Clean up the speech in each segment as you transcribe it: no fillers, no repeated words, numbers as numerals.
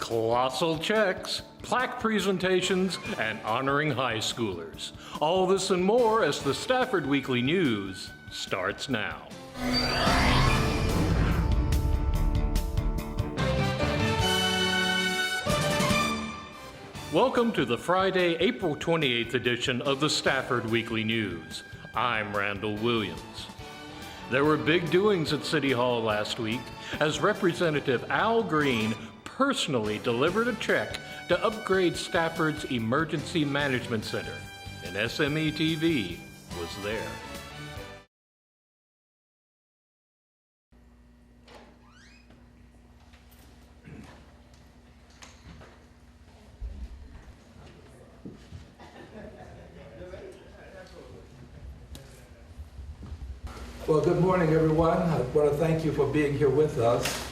Colossal checks, plaque presentations, and honoring high schoolers. All this and more as the Stafford Weekly News starts now. Welcome to the Friday, April 28th edition of the Stafford Weekly News. I'm Randall Williams. There were big doings at City Hall last week as Representative Al Green personally delivered a check to upgrade Stafford's Emergency Management Center, and SME TV was there. Well, good morning, everyone. I want to thank you for being here with us.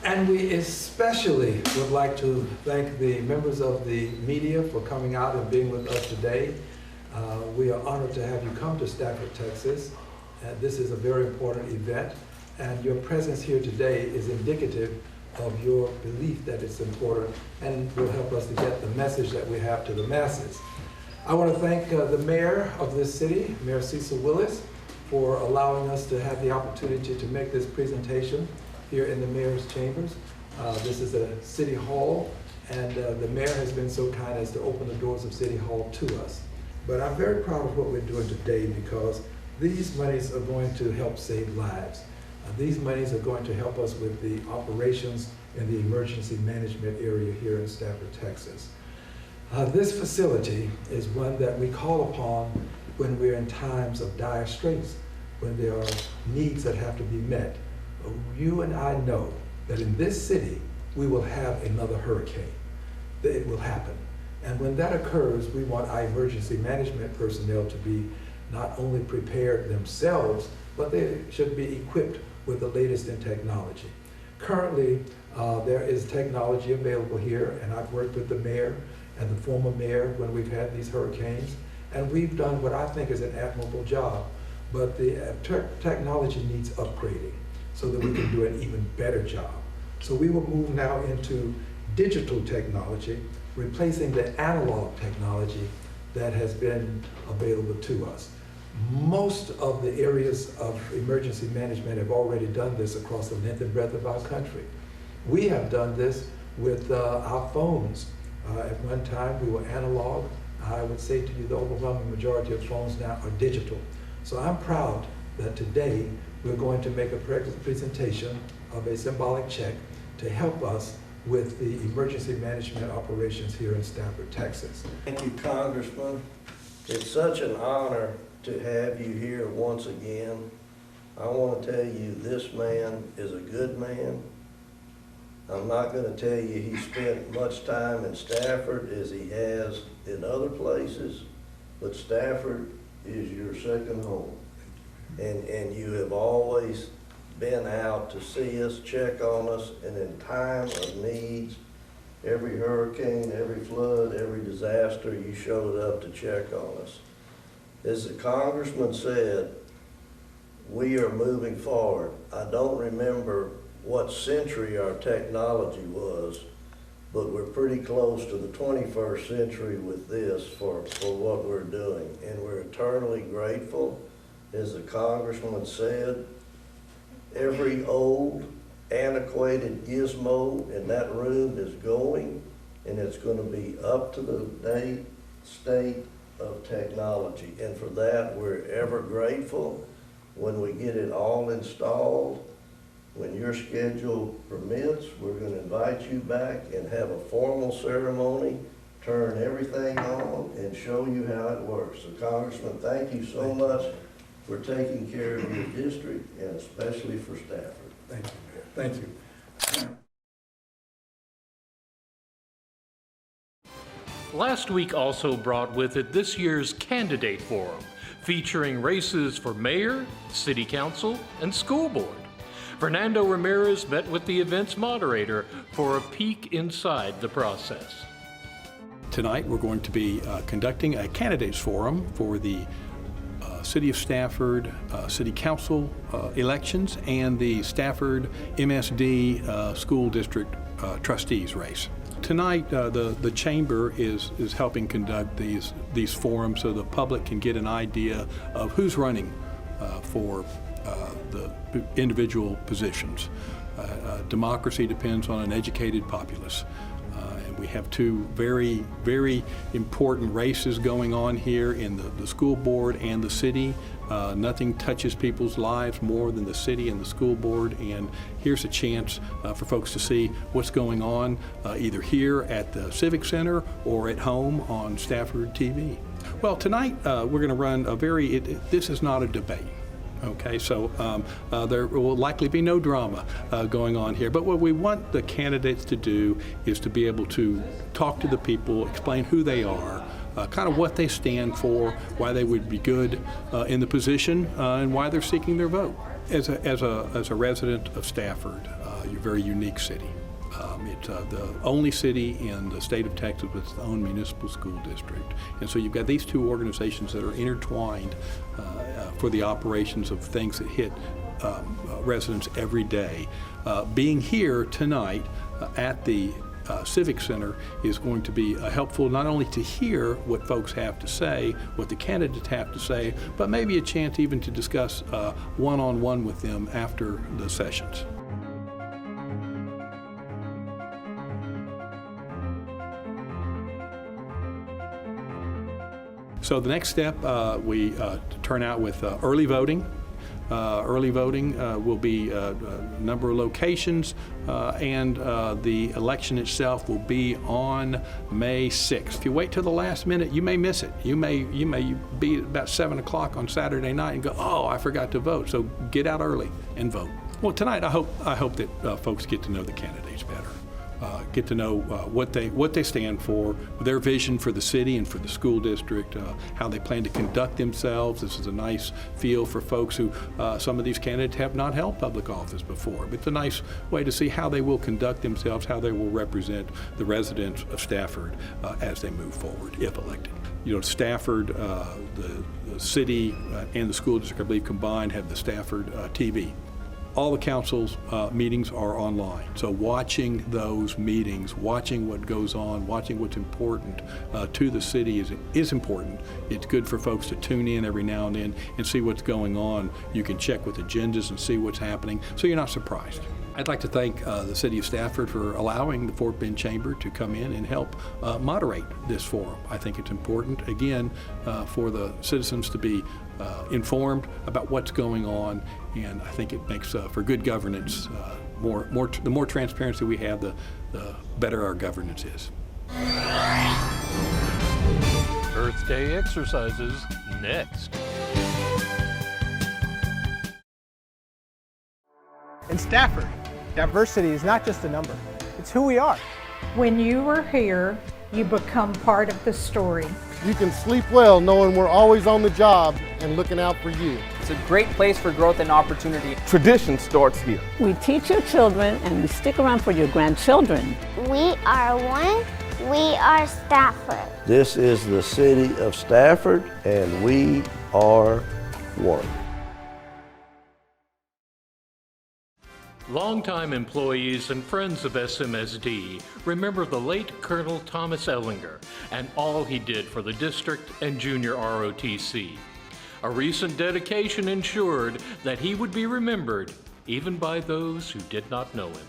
And we especially would like to thank the members of the media for coming out and being with us today. We are honored to have you come to Stafford, Texas. This is a very important event, and your presence here today is indicative of your belief that it's important and will help us to get the message that we have to the masses. I want to thank the mayor of this city, Mayor Cecil Willis, for allowing us to have the opportunity to make this presentation here in the mayor's chambers. This is a City Hall, and the mayor has been so kind as to open the doors of City Hall to us. But I'm very proud of what we're doing today because these monies are going to help save lives. These monies are going to help us with the operations in the emergency management area here in Stafford, Texas. This facility is one that we call upon when we're in times of dire straits, when there are needs that have to be met. You and I know that in this city, we will have another hurricane. That it will happen. And when that occurs, we want our emergency management personnel to be not only prepared themselves, but they should be equipped with the latest in technology. Currently, there is technology available here, and I've worked with the mayor and the former mayor when we've had these hurricanes, and we've done what I think is an admirable job. But the technology needs upgrading so that we can do an even better job. So we will move now into digital technology, replacing the analog technology that has been available to us. Most of the areas of emergency management have already done this across the length and breadth of our country. We have done this with our phones. At one time, we were analog. I would say to you, the overwhelming majority of phones now are digital. So I'm proud that today we're going to make a presentation of a symbolic check to help us with the emergency management operations here in Stafford, Texas. Thank you, Congressman. It's such an honor to have you here once again. I want to tell you, this man is a good man. I'm not going to tell you he spent much time in Stafford as he has in other places, but Stafford is your second home. And you have always been out to see us, check on us, and in time of needs, every hurricane, every flood, every disaster, you showed up to check on us. As the congressman said, we are moving forward. I don't remember what century our technology was, but we're pretty close to the 21st century with this for what we're doing. And we're eternally grateful. As the congressman said, every old, antiquated gizmo in that room is going, and it's going to be up to the state of technology. And for that, we're ever grateful. When we get it all installed, when your schedule permits, we're going to invite you back and have a formal ceremony, turn everything on, and show you how it works. So, Congressman, thank you so much for taking care of your district, and especially for Stafford. Thank you, Mayor. Thank you. Last week also brought with it this year's Candidate Forum, featuring races for mayor, city council, and school board. Fernando Ramirez met with the event's moderator for a peek inside the process. Tonight we're going to be conducting a candidates forum for the City of Stafford City Council elections and the Stafford MSD School District Trustees race. tonight, the chamber is helping conduct these forums so the public can get an idea of who's running for the individual positions. Democracy depends on an educated populace. And we have two very, very important races going on here in the school board and the city. Nothing touches people's lives more than the city and the school board, and here's a chance for folks to see what's going on either here at the Civic Center or at home on Stafford TV. Well, tonight we're going to run this is not a debate. Okay, so there will likely be no drama going on here, but what we want the candidates to do is to be able to talk to the people, explain who they are, kind of what they stand for, why they would be good in the position, and why they're seeking their vote. As a resident of Stafford, you're a very unique city. It's the only city in the state of Texas with its own municipal school district. And so you've got these two organizations that are intertwined for the operations of things that hit residents every day. Being here tonight at the Civic Center is going to be helpful not only to hear what folks have to say, what the candidates have to say, but maybe a chance even to discuss one-on-one with them after the sessions. So the next step, we turn out with early voting. Early voting will be a number of locations, and the election itself will be on May 6th. If you wait till the last minute, you may miss it. You may be about 7 o'clock on Saturday night and go, oh, I forgot to vote. So get out early and vote. Well, tonight I hope that folks get to know the candidates better. Get to know what they stand for, their vision for the city and for the school district, how they plan to conduct themselves. This is a nice feel for folks who, some of these candidates have not held public office before. But it's a nice way to see how they will conduct themselves, how they will represent the residents of Stafford as they move forward, if elected. You know, Stafford, the city and the school district, I believe, combined have the Stafford TV. All the council's meetings are online, so watching those meetings, watching what goes on, watching what's important to the city is important. It's good for folks to tune in every now and then and see what's going on. You can check with agendas and see what's happening, so you're not surprised. I'd like to thank the City of Stafford for allowing the Fort Bend Chamber to come in and help moderate this forum. I think it's important, again, for the citizens to be informed about what's going on, and I think it makes for good governance. The more transparency we have, the better our governance is. Earth Day exercises next. In Stafford, diversity is not just a number, it's who we are. When you are here, you become part of the story. You can sleep well knowing we're always on the job and looking out for you. It's a great place for growth and opportunity. Tradition starts here. We teach your children and we stick around for your grandchildren. We are one. We are Stafford. This is the city of Stafford, and we are one. Longtime employees and friends of SMSD remember the late Colonel Thomas Ellinger and all he did for the district and junior ROTC. A recent dedication ensured that he would be remembered even by those who did not know him.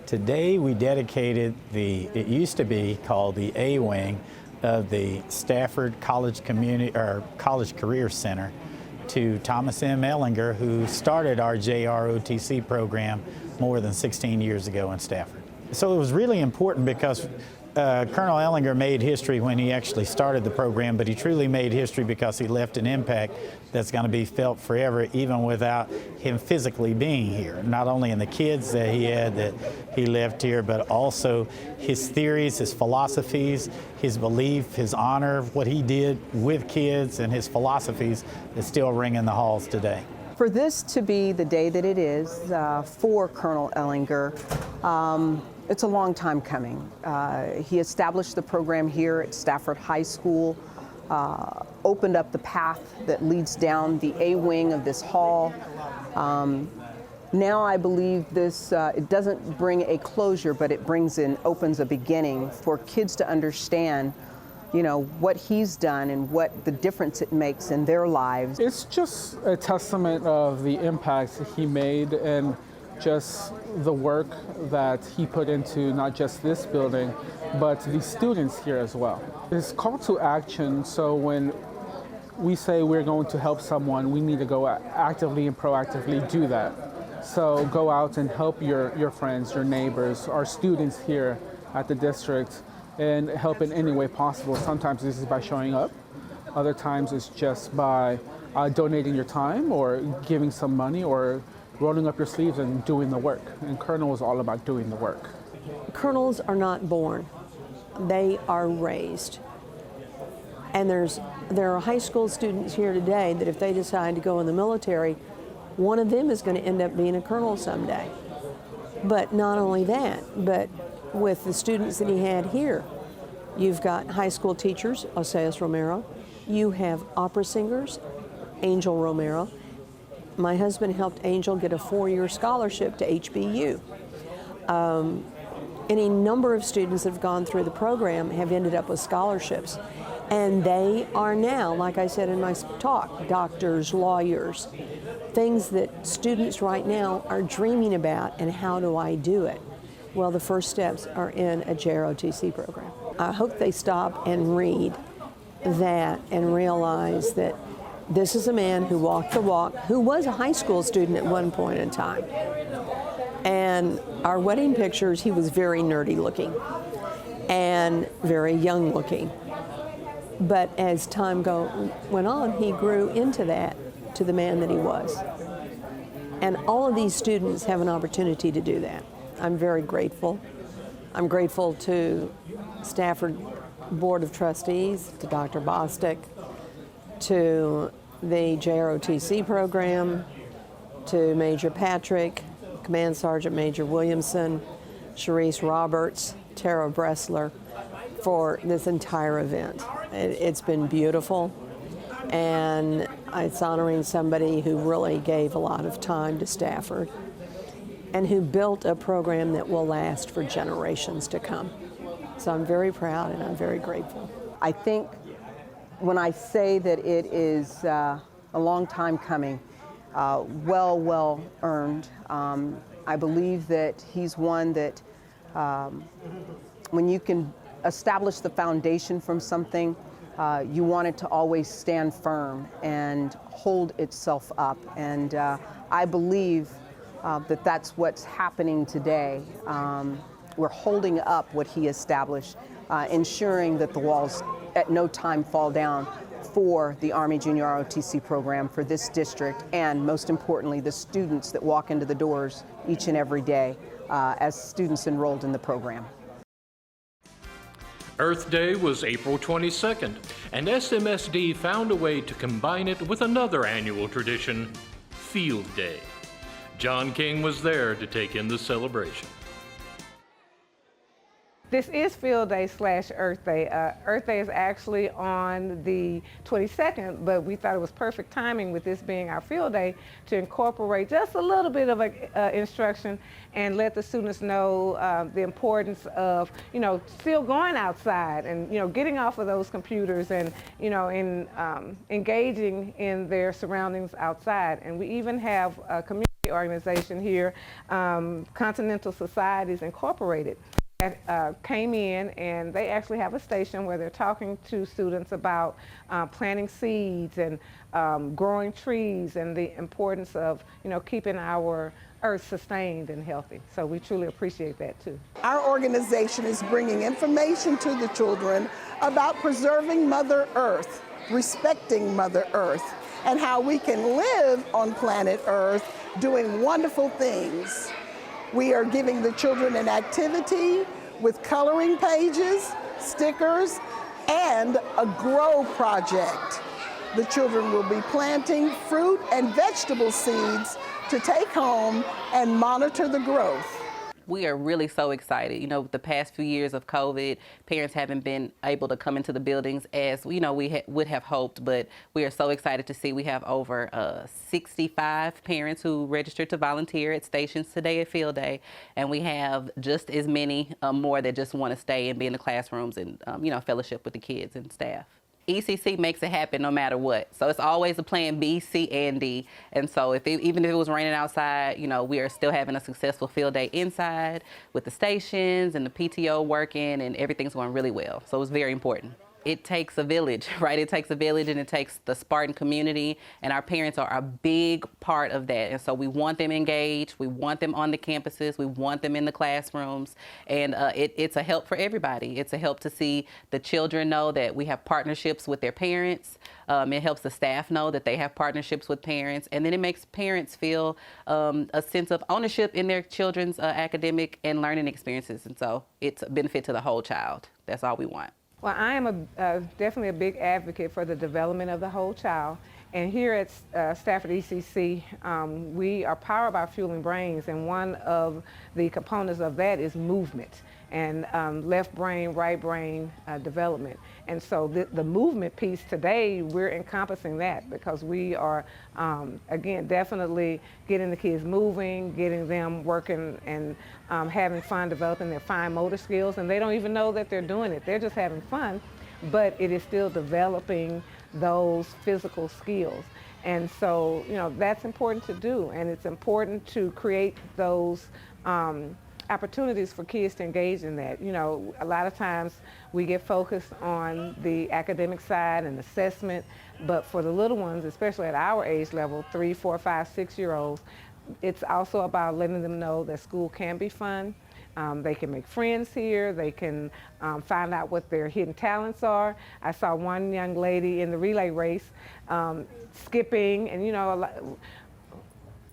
Today we dedicated it used to be called the A Wing of the Stafford College Career Center to Thomas M. Ellinger, who started our JROTC program more than 16 years ago in Stafford. So it was really important because Colonel Ellinger made history when he actually started the program, but he truly made history because he left an impact that's going to be felt forever, even without him physically being here. Not only in the kids that he had that he left here, but also his theories, his philosophies, his belief, his honor, what he did with kids, and his philosophies that still ring in the halls today. For this to be the day that it is for Colonel Ellinger, it's a long time coming. He established the program here at Stafford High School opened up the path that leads down the A wing of this hall. Now I believe this, it doesn't bring a closure, but it opens a beginning for kids to understand, you know, what he's done and what the difference it makes in their lives. It's just a testament of the impact he made and just the work that he put into not just this building, but the students here as well. It's call to action, so when we say we're going to help someone, we need to go actively and proactively do that. So go out and help your friends, your neighbors, our students here at the district, and help in any way possible. Sometimes this is by showing up. Other times it's just by donating your time or giving some money or rolling up your sleeves and doing the work. And Colonel is all about doing the work. Colonels are not born. They are raised. And there are high school students here today that if they decide to go in the military, one of them is going to end up being a colonel someday. But not only that, but with the students that he had here, you've got high school teachers, Oseas Romero, you have opera singers, Angel Romero. My husband helped Angel get a 4-year scholarship to HBU. Any number of students that have gone through the program have ended up with scholarships. And they are now, like I said in my talk, doctors, lawyers, things that students right now are dreaming about, and how do I do it? Well, the first steps are in a JROTC program. I hope they stop and read that and realize that this is a man who walked the walk, who was a high school student at one point in time. And our wedding pictures, he was very nerdy looking and very young looking. But as time went on, he grew into that, to the man that he was. And all of these students have an opportunity to do that. I'm very grateful. I'm grateful to Stafford Board of Trustees, to Dr. Bostic, to the JROTC program, to Major Patrick, Command Sergeant Major Williamson, Sharice Roberts, Tara Bressler, for this entire event. It's been beautiful, and it's honoring somebody who really gave a lot of time to Stafford and who built a program that will last for generations to come. So I'm very proud and I'm very grateful. I think when I say that it is a long time coming, well earned, I believe that he's one that when you can establish the foundation from something, you want it to always stand firm and hold itself up. And I believe that that's what's happening today. We're holding up what he established, ensuring that the walls at no time fall down for the Army Junior ROTC program for this district, and most importantly, the students that walk into the doors each and every day as students enrolled in the program. Earth Day was April 22nd, and SMSD found a way to combine it with another annual tradition, Field Day. John King was there to take in the celebration. This is Field Day / Earth Day. Earth Day is actually on the 22nd, but we thought it was perfect timing with this being our Field Day to incorporate just a little bit of instruction and let the students know the importance of, still going outside and, getting off of those computers and, engaging in their surroundings outside. And we even have a community organization here, Continental Societies Incorporated, that came in, and they actually have a station where they're talking to students about planting seeds and growing trees and the importance of, keeping our earth sustained and healthy. So we truly appreciate that too. Our organization is bringing information to the children about preserving Mother Earth, respecting Mother Earth, and how we can live on planet Earth doing wonderful things. We are giving the children an activity with coloring pages, stickers, and a grow project. The children will be planting fruit and vegetable seeds to take home and monitor the growth. We are really so excited. You know, the past few years of COVID, parents haven't been able to come into the buildings as, you know, we would have hoped, but we are so excited to see we have over 65 parents who registered to volunteer at stations today at Field Day, and we have just as many more that just want to stay and be in the classrooms and, you know, fellowship with the kids and staff. ECC makes it happen no matter what. So it's always a plan B, C, and D. And so even if it was raining outside, you know, we are still having a successful field day inside with the stations and the PTO working, and everything's going really well. So it's very important. It takes a village, right? It takes a village, and it takes the Spartan community, and our parents are a big part of that. And so we want them engaged, we want them on the campuses, we want them in the classrooms, and it's a help for everybody. It's a help to see the children know that we have partnerships with their parents. It helps the staff know that they have partnerships with parents, and then it makes parents feel a sense of ownership in their children's academic and learning experiences. And so it's a benefit to the whole child. That's all we want. Well, I am definitely a big advocate for the development of the whole child. And here at Stafford ECC, we are powered by Fueling Brains, and one of the components of that is movement and left brain, right brain development. And so the movement piece today, we're encompassing that because we are, again, definitely getting the kids moving, getting them working and having fun, developing their fine motor skills. And they don't even know that they're doing it. They're just having fun, but it is still developing those physical skills. And so, you know, that's important to do. And it's important to create those opportunities for kids to engage in that. You know, a lot of times we get focused on the academic side and assessment, but for the little ones, especially at our age level, 3, 4, 5, 6-year-olds, it's also about letting them know that school can be fun. They can make friends here. They can find out what their hidden talents are. I saw one young lady in the relay race skipping, and you know,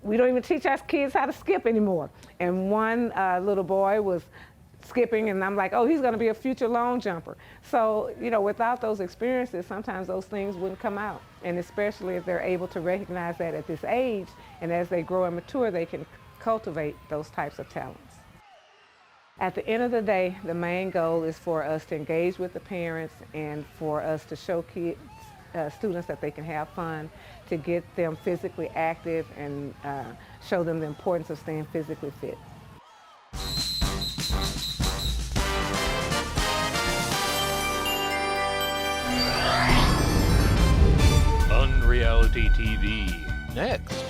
we don't even teach our kids how to skip anymore. And one little boy was skipping, and I'm like, oh, he's going to be a future long jumper. So, you know, without those experiences, sometimes those things wouldn't come out. And especially if they're able to recognize that at this age, and as they grow and mature, they can cultivate those types of talents. At the end of the day, the main goal is for us to engage with the parents and for us to show kids, students that they can have fun, to get them physically active and show them the importance of staying physically fit. Unreality TV, next.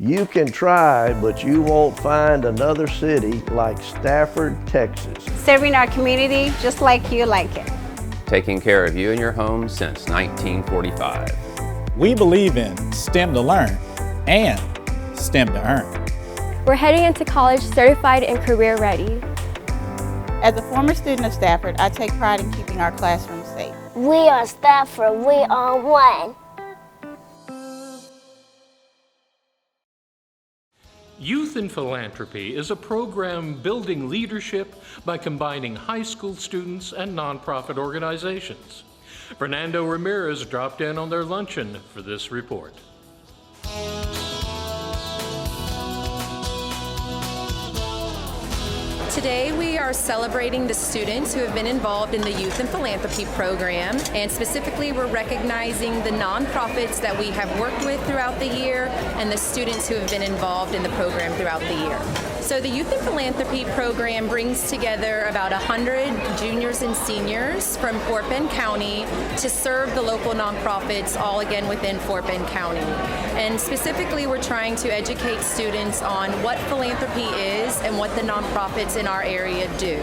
You can try, but you won't find another city like Stafford, Texas. Serving our community just like you like it. Taking care of you and your home since 1945. We believe in STEM to learn and STEM to earn. We're heading into college certified and career ready. As a former student of Stafford, I take pride in keeping our classrooms safe. We are Stafford, we are one. Youth in Philanthropy is a program building leadership by combining high school students and nonprofit organizations. Fernando Ramirez dropped in on their luncheon for this report. Today we are celebrating the students who have been involved in the Youth in Philanthropy program, and specifically we're recognizing the nonprofits that we have worked with throughout the year and the students who have been involved in the program throughout the year. So the Youth in Philanthropy program brings together about 100 juniors and seniors from Fort Bend County to serve the local nonprofits, all again within Fort Bend County. And specifically we're trying to educate students on what philanthropy is and what the nonprofits in our area do.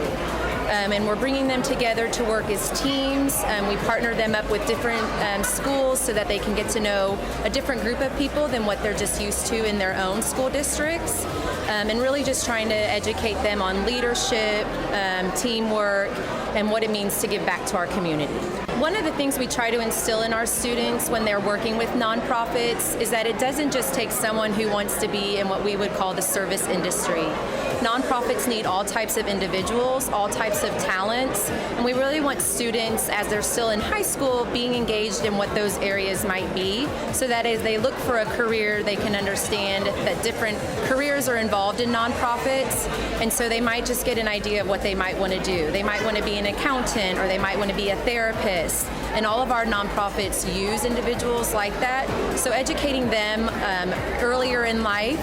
And we're bringing them together to work as teams. We partner them up with different schools so that they can get to know a different group of people than what they're just used to in their own school districts. And really just trying to educate them on leadership, teamwork, and what it means to give back to our community. One of the things we try to instill in our students when they're working with nonprofits is that it doesn't just take someone who wants to be in what we would call the service industry. nonprofits need all types of individuals, all types of talents, and we really want students, as they're still in high school, being engaged in what those areas might be, so that as they look for a career, they can understand that different careers are involved in nonprofits, and so they might just get an idea of what they might want to do. They might want to be an accountant, or they might want to be a therapist, and all of our nonprofits use individuals like that, so educating them earlier in life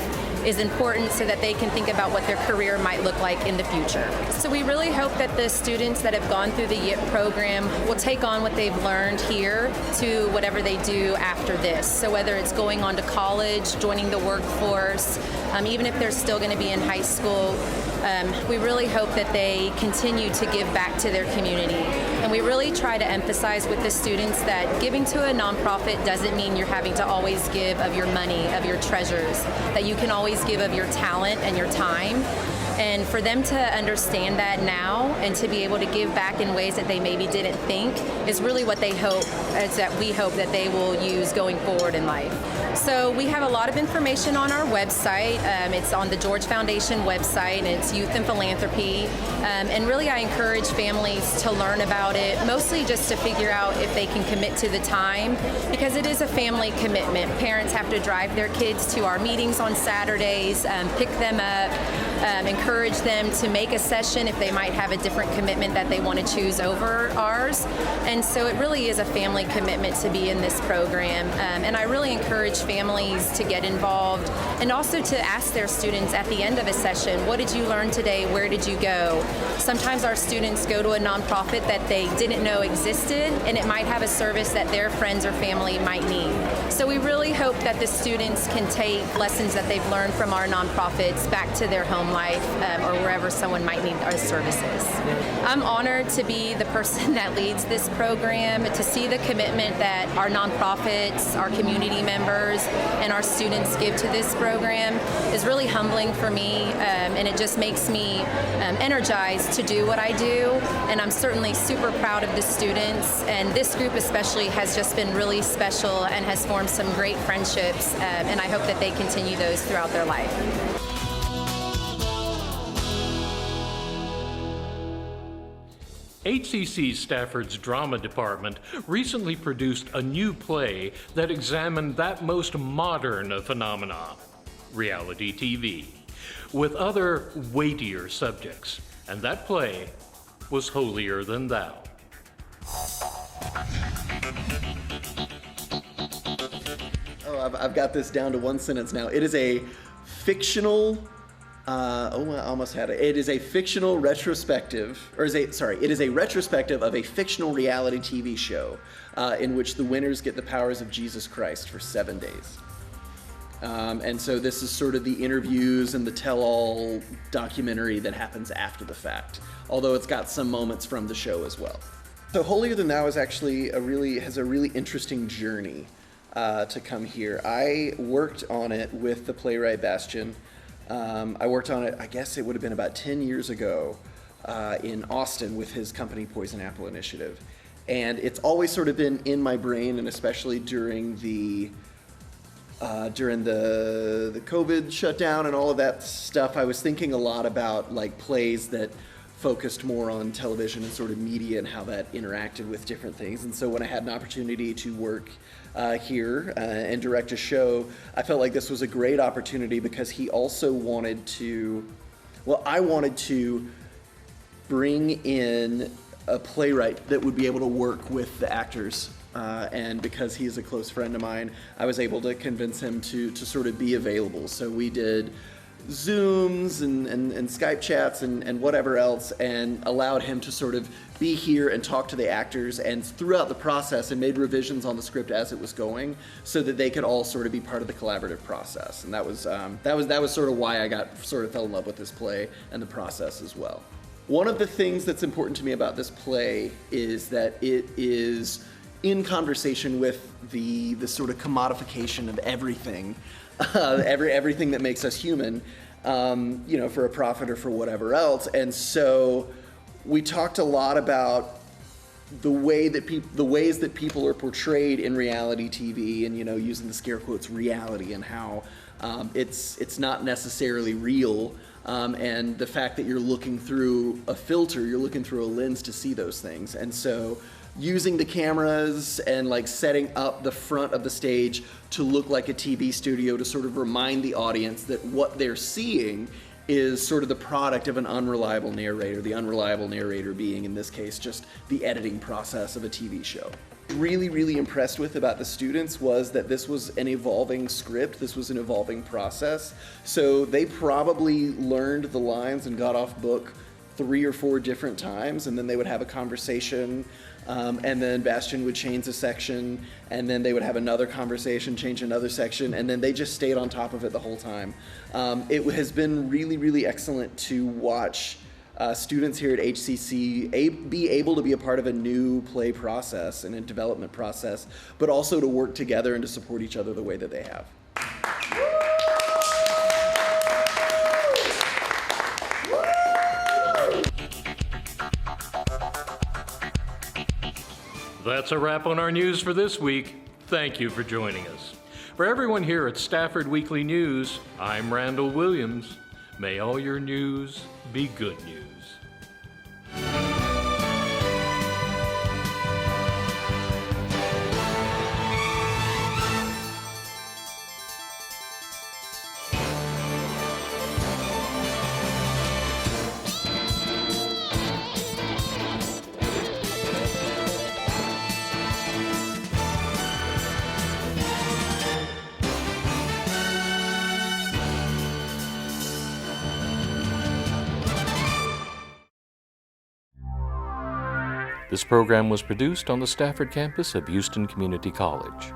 is important so that they can think about what their career might look like in the future. So we really hope that the students that have gone through the YIP program will take on what they've learned here to whatever they do after this. So whether it's going on to college, joining the workforce, even if they're still going to be in high school, we really hope that they continue to give back to their community. And we really try to emphasize with the students that giving to a nonprofit doesn't mean you're having to always give of your money, of your treasures, that you can always give of your talent and your time. And for them to understand that now and to be able to give back in ways that they maybe didn't think is really what they hope, is that we hope that they will use going forward in life. So we have a lot of information on our website. It's on the George Foundation website, and it's Youth and Philanthropy. And really I encourage families to learn about it, mostly just to figure out if they can commit to the time, because it is a family commitment. Parents have to drive their kids to our meetings on Saturdays, pick them up, encourage them to make a session if they might have a different commitment that they want to choose over ours. And so it really is a family commitment to be in this program. And I really encourage families to get involved and also to ask their students at the end of a session, what did you learn today? Where did you go? Sometimes our students go to a nonprofit that they didn't know existed, and it might have a service that their friends or family might need. So we really hope that the students can take lessons that they've learned from our nonprofits back to their home life or wherever someone might need our services. I'm honored to be the person that leads this program, to see the commitment that our nonprofits, our community members, and our students give to this program is really humbling for me, and it just makes me energized to do what I do. And I'm certainly super proud of the students, and this group especially has just been really special and has formed some great friendships, and I hope that they continue those throughout their life. HCC Stafford's drama department recently produced a new play that examined that most modern phenomena, reality TV, with other weightier subjects, and that play was Holier Than Thou. Oh, I've got this down to one sentence now. It is a fictional I almost had it. It is a fictional retrospective, it is a retrospective of a fictional reality TV show in which the winners get the powers of Jesus Christ for 7 days. And so this is sort of the interviews and the tell-all documentary that happens after the fact, although it's got some moments from the show as well. So Holier Than Thou is actually has a really interesting journey to come here. I worked on it with the playwright Bastian. I worked on it, I guess it would have been about 10 years ago in Austin with his company Poison Apple Initiative. And it's always sort of been in my brain, and especially during the COVID shutdown and all of that stuff, I was thinking a lot about like plays that focused more on television and sort of media and how that interacted with different things. And so when I had an opportunity to work here and direct a show, I felt like this was a great opportunity because he also wanted to, I wanted to bring in a playwright that would be able to work with the actors. And because he's a close friend of mine, I was able to convince him to sort of be available. So we did Zooms and Skype chats and whatever else, and allowed him to sort of be here and talk to the actors, and throughout the process and made revisions on the script as it was going so that they could all sort of be part of the collaborative process. And that was sort of why I fell in love with this play and the process as well. One of the things that's important to me about this play is that it is in conversation with the sort of commodification of everything, everything that makes us human, for a profit or for whatever else. And so we talked a lot about the ways that people are portrayed in reality TV, and using the scare quotes reality, and how It's not necessarily real. And the fact that you're looking through a filter, you're looking through a lens to see those things. And so using the cameras and like setting up the front of the stage to look like a TV studio to sort of remind the audience that what they're seeing is sort of the product of an unreliable narrator, the unreliable narrator being, in this case, just the editing process of a TV show. Really impressed with about the students was that this was an evolving script, this was an evolving process. So they probably learned the lines and got off book 3 or 4 different times, and then they would have a conversation, and then Bastian would change a section, and then they would have another conversation, change another section, and then they just stayed on top of it the whole time. It has been really excellent to watch students here at HCC be able to be a part of a new play process and a development process, but also to work together and to support each other the way that they have. That's a wrap on our news for this week. Thank you for joining us. For everyone here at Stafford Weekly News, I'm Randall Williams. May all your news be good news. This program was produced on the Stafford campus of Houston Community College.